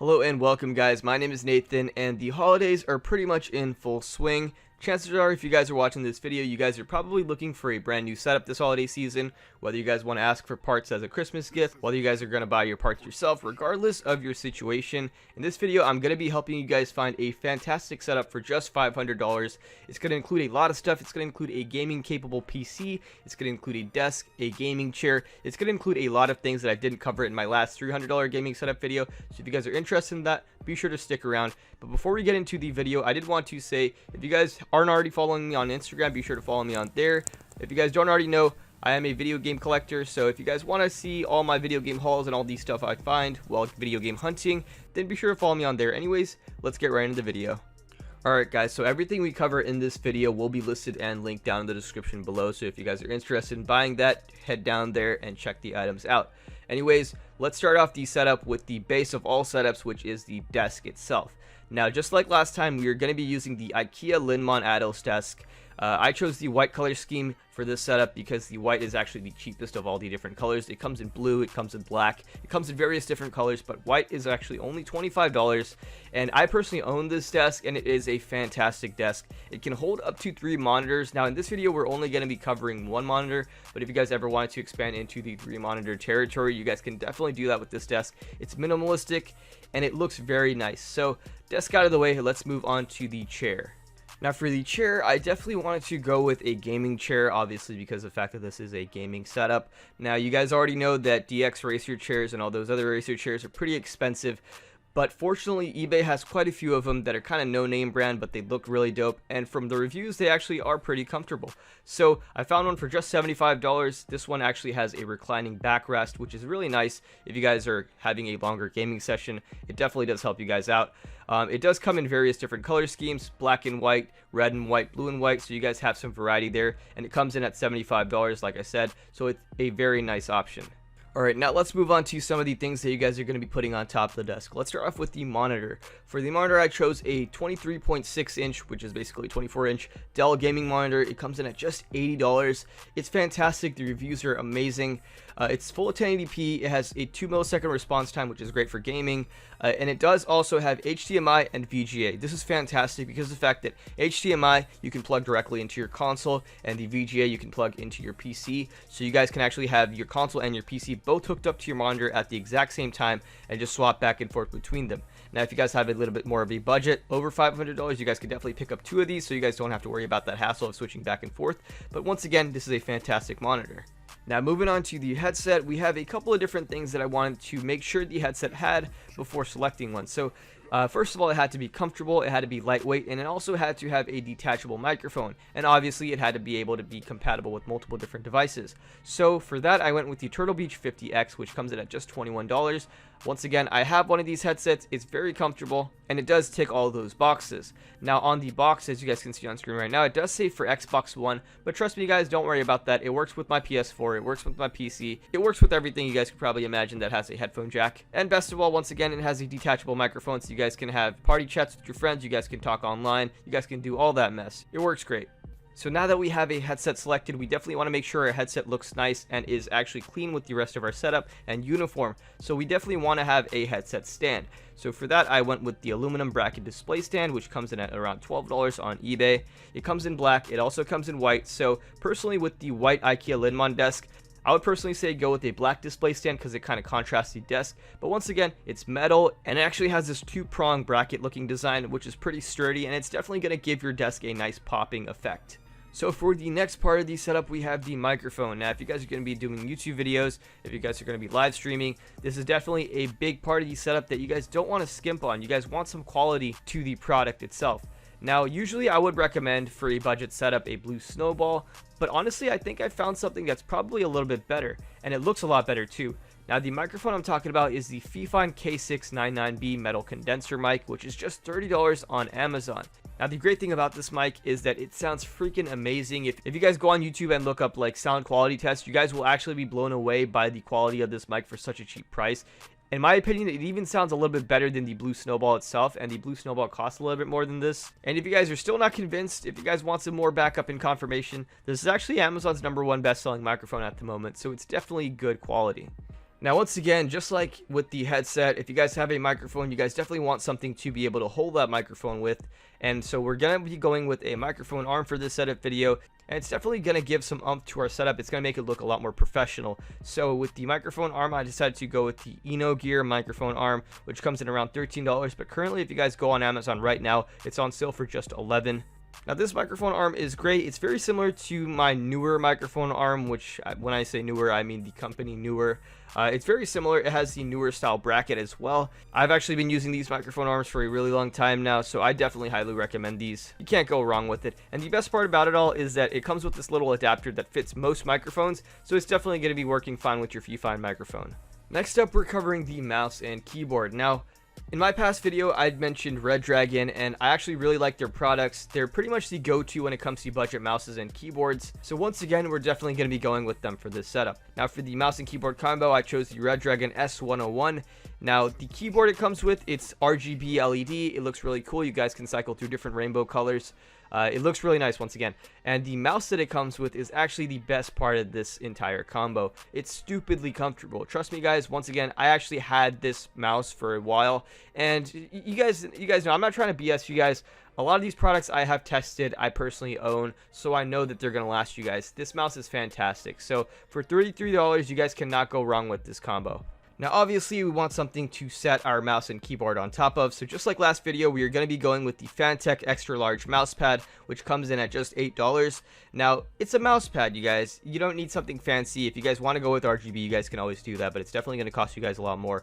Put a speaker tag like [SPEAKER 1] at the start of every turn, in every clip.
[SPEAKER 1] Hello and welcome guys, my name is Nathan and the holidays are pretty much in full swing. Chances are if you guys are watching this video, you guys are probably looking for a brand new setup this holiday season, whether you guys want to ask for parts as a Christmas gift, whether you guys are going to buy your parts yourself, regardless of your situation. In this video, I'm going to be helping you guys find a fantastic setup for just $500. It's going to include a lot of stuff. It's going to include a gaming capable PC, it's going to include a desk, a gaming chair, it's going to include a lot of things that I didn't cover in my last $300 gaming setup video. So if you guys are interested in that, be sure to stick around. But before we get into the video, I did want to say, if you guys aren't already following me on Instagram, be sure to follow me on there. If you guys don't already know, I am a video game collector, so if you guys want to see all my video game hauls and all these stuff I find while video game hunting, then be sure to follow me on there. Anyways, let's get right into the video. Alright guys, so everything we cover in this video will be listed and linked down in the description below, so if you guys are interested in buying that, head down there and check the items out. Anyways, let's start off the setup with the base of all setups, which is the desk itself. Now, just like last time, we are going to be using the Ikea Linmon Atos desk. I chose the white color scheme for this setup because the white is actually the cheapest of all the different colors. It comes in blue, it comes in black, it comes in various different colors, but white is actually only $25. And I personally own this desk, and it is a fantastic desk. It can hold up to 3 monitors. Now, in this video, we're only going to be covering 1 monitor, but if you guys ever wanted to expand into the 3 monitor territory, you guys can definitely do that with this desk. It's minimalistic, and it looks very nice. So, desk out of the way, let's move on to the chair. Now for the chair, I definitely wanted to go with a gaming chair, obviously because of the fact that this is a gaming setup. Now you guys already know that DX Racer chairs and all those other Racer chairs are pretty expensive, but fortunately eBay has quite a few of them that are kind of no-name brand, but they look really dope, and from the reviews they actually are pretty comfortable. So I found one for just $75. This one actually has a reclining backrest, which is really nice if you guys are having a longer gaming session. It definitely does help you guys out. It does come in various different color schemes, black and white, red and white, blue and white, so you guys have some variety there, and it comes in at $75 like I said, so it's a very nice option. Alright, now let's move on to some of the things that you guys are going to be putting on top of the desk. Let's start off with the monitor. For the monitor, I chose a 23.6 inch, which is basically a 24 inch Dell gaming monitor. It comes in at just $80. It's fantastic. The reviews are amazing. It's full of 1080p. It has a 2 millisecond response time, which is great for gaming. And it does also have HDMI and VGA. This is fantastic because of the fact that HDMI you can plug directly into your console, and the VGA you can plug into your PC. So you guys can actually have your console and your PC both hooked up to your monitor at the exact same time and just swap back and forth between them. Now if you guys have a little bit more of a budget, over $500, you guys can definitely pick up 2 of these, so you guys don't have to worry about that hassle of switching back and forth. But once again, this is a fantastic monitor. Now moving on to the headset, we have a couple of different things that I wanted to make sure the headset had before selecting one. So first of all, it had to be comfortable, it had to be lightweight, and it also had to have a detachable microphone, and obviously it had to be able to be compatible with multiple different devices. So for that, I went with the Turtle Beach 50X, which comes in at just $21. Once again, I have one of these headsets. It's very comfortable, and it does tick all those boxes. Now on the box, as you guys can see on screen right now, it does say for Xbox One, but trust me guys, don't worry about that. It works with my PS4, it works with my PC, it works with everything you guys could probably imagine that has a headphone jack. And best of all, once again, it has a detachable microphone, so you guys can have party chats with your friends, you guys can talk online, you guys can do all that mess. It works great. So now that we have a headset selected, we definitely want to make sure our headset looks nice and is actually clean with the rest of our setup and uniform. So we definitely want to have a headset stand. So for that, I went with the aluminum bracket display stand, which comes in at around $12 on eBay. It comes in black, it also comes in white. So personally, with the white Ikea Linmon desk, I would personally say go with a black display stand because it kind of contrasts the desk. But once again, it's metal, and it actually has this 2-prong bracket looking design, which is pretty sturdy, and it's definitely going to give your desk a nice popping effect. So for the next part of the setup, we have the microphone. Now if you guys are going to be doing YouTube videos, if you guys are going to be live streaming, this is definitely a big part of the setup that you guys don't want to skimp on. You guys want some quality to the product itself. Now usually I would recommend for a budget setup a Blue Snowball, but honestly I think I found something that's probably a little bit better, and it looks a lot better too. Now the microphone I'm talking about is the Fifine K699B metal condenser mic, which is just $30 on Amazon. Now the great thing about this mic is that it sounds freaking amazing. If you guys go on YouTube and look up like sound quality tests, you guys will actually be blown away by the quality of this mic for such a cheap price. In my opinion, it even sounds a little bit better than the Blue Snowball itself, and the Blue Snowball costs a little bit more than this. And if you guys are still not convinced, if you guys want some more backup and confirmation, this is actually Amazon's #1 best-selling microphone at the moment, so it's definitely good quality. Now, once again, just like with the headset, if you guys have a microphone, you guys definitely want something to be able to hold that microphone with. And so we're going to be going with a microphone arm for this setup video. And it's definitely going to give some oomph to our setup. It's going to make it look a lot more professional. So with the microphone arm, I decided to go with the InnoGear Microphone Arm, which comes in around $13. But currently, if you guys go on Amazon right now, it's on sale for just $11. Now, this microphone arm is great. It's very similar to my newer microphone arm, which when I say newer, I mean the company Newer. It's very similar. It has the newer style bracket as well. I've actually been using these microphone arms for a really long time now, so I definitely highly recommend these. You can't go wrong with it. And the best part about it all is that it comes with this little adapter that fits most microphones, so it's definitely going to be working fine with your Fifine microphone. Next up, we're covering the mouse and keyboard. Now, in my past video, I'd mentioned Redragon, and I actually really like their products. They're pretty much the go-to when it comes to budget mouses and keyboards. So once again, we're definitely going to be going with them for this setup. Now, for the mouse and keyboard combo, I chose the Redragon S101. Now, the keyboard it comes with, it's RGB LED. It looks really cool. You guys can cycle through different rainbow colors. It looks really nice once again. And the mouse that it comes with is actually the best part of this entire combo. It's stupidly comfortable. Trust me, guys, once again, I actually had this mouse for a while. And you guys know, I'm not trying to BS you guys. A lot of these products I have tested, I personally own, so I know that they're going to last you guys. This mouse is fantastic. So for $33, you guys cannot go wrong with this combo. Now, obviously, we want something to set our mouse and keyboard on top of, so just like last video, we are going to be going with the Fantech Extra Large Mousepad, which comes in at just $8. Now, it's a mousepad, you guys. You don't need something fancy. If you guys want to go with RGB, you guys can always do that, but it's definitely going to cost you guys a lot more.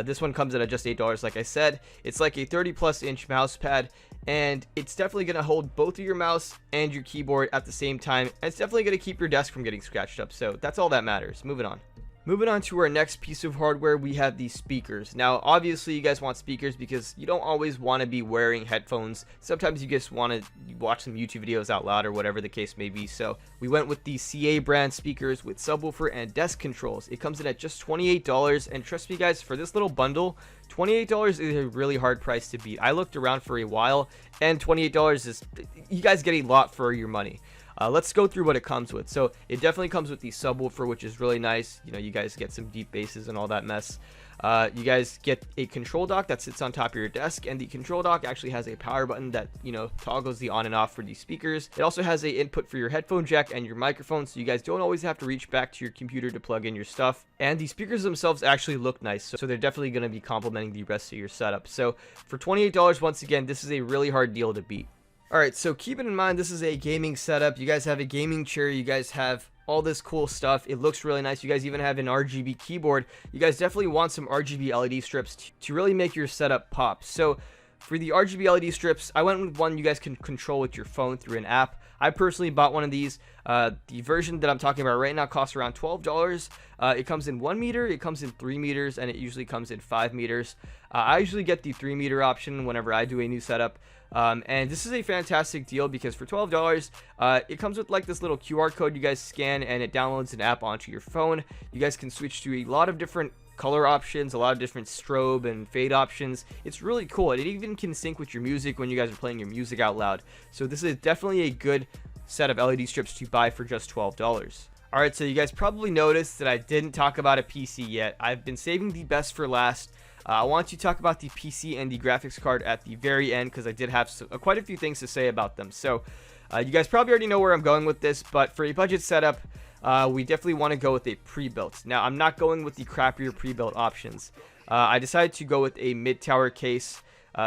[SPEAKER 1] This one comes in at just $8, like I said. It's like a 30-plus inch mousepad, and it's definitely going to hold both of your mouse and your keyboard at the same time, and it's definitely going to keep your desk from getting scratched up, so that's all that matters. Moving on. Moving on to our next piece of hardware, we have these speakers. Now, obviously, you guys want speakers because you don't always want to be wearing headphones. Sometimes you just want to watch some YouTube videos out loud or whatever the case may be. So we went with the CA brand speakers with subwoofer and desk controls. It comes in at just $28. And trust me, guys, for this little bundle, $28 is a really hard price to beat. I looked around for a while, and $28 is, you guys get a lot for your money. Let's go through what it comes with. So it definitely comes with the subwoofer, which is really nice. You know, you guys get some deep basses and all that mess. You guys get a control dock that sits on top of your desk, and the control dock actually has a power button that, you know, toggles the on and off for these speakers. It also has a input for your headphone jack and your microphone, so you guys don't always have to reach back to your computer to plug in your stuff. And the speakers themselves actually look nice, so they're definitely going to be complementing the rest of your setup. So for $28, once again, this is a really hard deal to beat. Alright, so keeping in mind this is a gaming setup. You guys have a gaming chair, you guys have all this cool stuff. It looks really nice. You guys even have an RGB keyboard. You guys definitely want some RGB LED strips to really make your setup pop. So for the RGB LED strips, I went with one you guys can control with your phone through an app. I personally bought one of these. The version that I'm talking about right now costs around $12. It comes in 1 meter, it comes in 3 meters, and it usually comes in 5 meters. I usually get the 3 meter option whenever I do a new setup. And this is a fantastic deal because for $12, it comes with like this little QR code you guys scan, and it downloads an app onto your phone. You guys can switch to a lot of different color options, a lot of different strobe and fade options. It's really cool. It even can sync with your music when you guys are playing your music out loud. So this is definitely a good set of LED strips to buy for just $12. Alright, so you guys probably noticed that I didn't talk about a PC yet. I've been saving the best for last. I want to talk about the PC and the graphics card at the very end because I did have quite a few things to say about them. So you guys probably already know where I'm going with this, but for a budget setup, we definitely want to go with a pre-built. Now, I'm not going with the crappier pre-built options. I decided to go with a mid-tower case.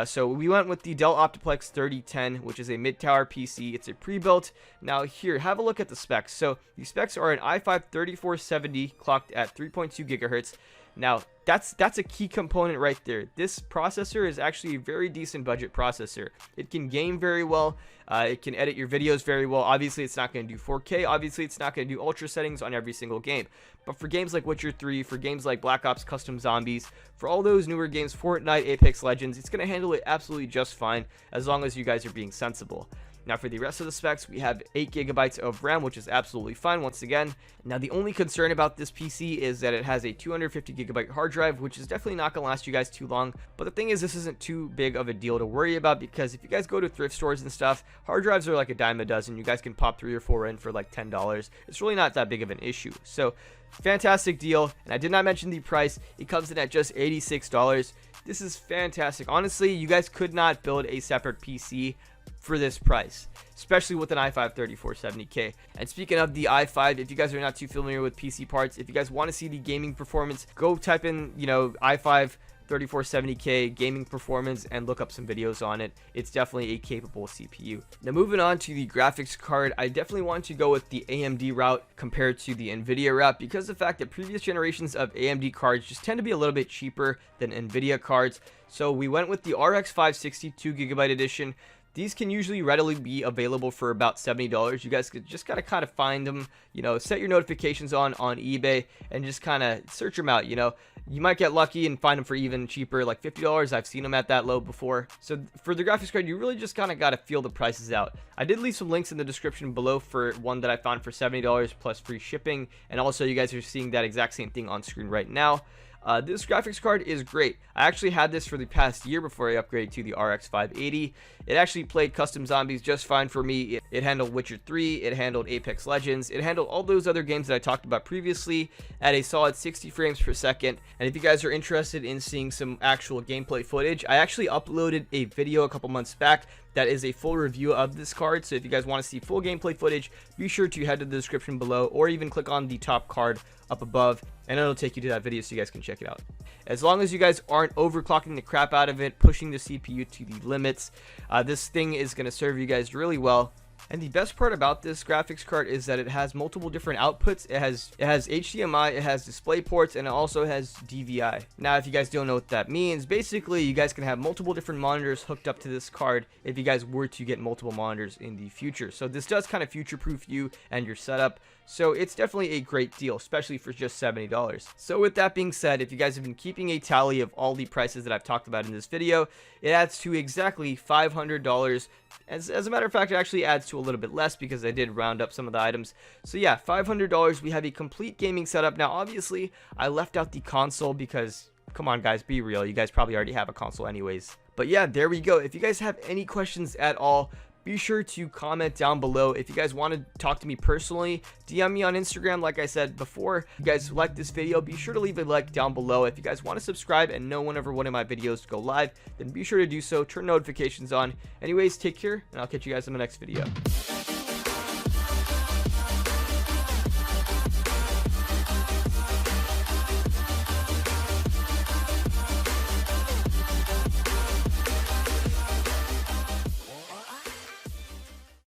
[SPEAKER 1] So we went with the Dell Optiplex 3010, which is a mid-tower PC. It's a pre-built. Now here, have a look at the specs. So the specs are an i5-3470 clocked at 3.2 gigahertz. Now, that's a key component right there. This processor is actually a very decent budget processor. It can game very well. It can edit your videos very well. Obviously, it's not going to do 4K. Obviously, it's not going to do ultra settings on every single game. But for games like Witcher 3, for games like Black Ops Custom Zombies, for all those newer games, Fortnite, Apex Legends, it's going to handle it absolutely just fine as long as you guys are being sensible. Now for the rest of the specs, we have 8 gigabytes of RAM, which is absolutely fine once again. Now the only concern about this PC is that it has a 250 gigabyte hard drive, which is definitely not going to last you guys too long. But the thing is, this isn't too big of a deal to worry about, because if you guys go to thrift stores and stuff, hard drives are like a dime a dozen. You guys can pop 3 or 4 in for like $10. It's really not that big of an issue. So fantastic deal. And I did not mention the price. It comes in at just $86. This is fantastic. Honestly, you guys could not build a separate PC for this price, especially with an i5 3470K. And speaking of the i5, if you guys are not too familiar with PC parts, if you guys want to see the gaming performance, go type in, i5 3470K gaming performance and look up some videos on it. It's definitely a capable CPU. Now moving on to the graphics card, I definitely want to go with the AMD route compared to the Nvidia route, because the fact that previous generations of AMD cards just tend to be a little bit cheaper than Nvidia cards. So we went with the RX560 2GB edition. These can usually readily be available for about $70. You guys could just gotta kind of find them, set your notifications on eBay and just kind of search them out. You might get lucky and find them for even cheaper, like $50. I've seen them at that low before. So for the graphics card, you really just kind of got to feel the prices out. I did leave some links in the description below for one that I found for $70 plus free shipping, and also you guys are seeing that exact same thing on screen right now. This graphics card is great. I actually had this for the past year before I upgraded to the RX 580. It actually played custom zombies just fine for me. It handled Witcher 3, it handled Apex Legends, it handled all those other games that I talked about previously at a solid 60 frames per second. And if you guys are interested in seeing some actual gameplay footage, I actually uploaded a video a couple months back that is a full review of this card. So if you guys want to see full gameplay footage, be sure to head to the description below, or even click on the top card up above, and it'll take you to that video so you guys can check it out. As long as you guys aren't overclocking the crap out of it, pushing the CPU to the limits, this thing is going to serve you guys really well. And the best part about this graphics card is that it has multiple different outputs. It has HDMI, it has display ports, and it also has DVI. Now, if you guys don't know what that means, basically you guys can have multiple different monitors hooked up to this card if you guys were to get multiple monitors in the future. So this does kind of future-proof you and your setup. So it's definitely a great deal, especially for just $70. So with that being said, if you guys have been keeping a tally of all the prices that I've talked about in this video, it adds to exactly $500. As a matter of fact, it actually adds to a little bit less because I did round up some of the items. So yeah, $500, we have a complete gaming setup. Now obviously, I left out the console because, come on guys, be real, you guys probably already have a console anyways. But yeah, there we go. If you guys have any questions at all, be sure to comment down below. If you guys want to talk to me personally, DM me on Instagram. Like I said before, if you guys like this video, be sure to leave a like down below. If you guys want to subscribe and know whenever one of my videos go live, then be sure to do so. Turn notifications on. Anyways, take care, and I'll catch you guys in the next video.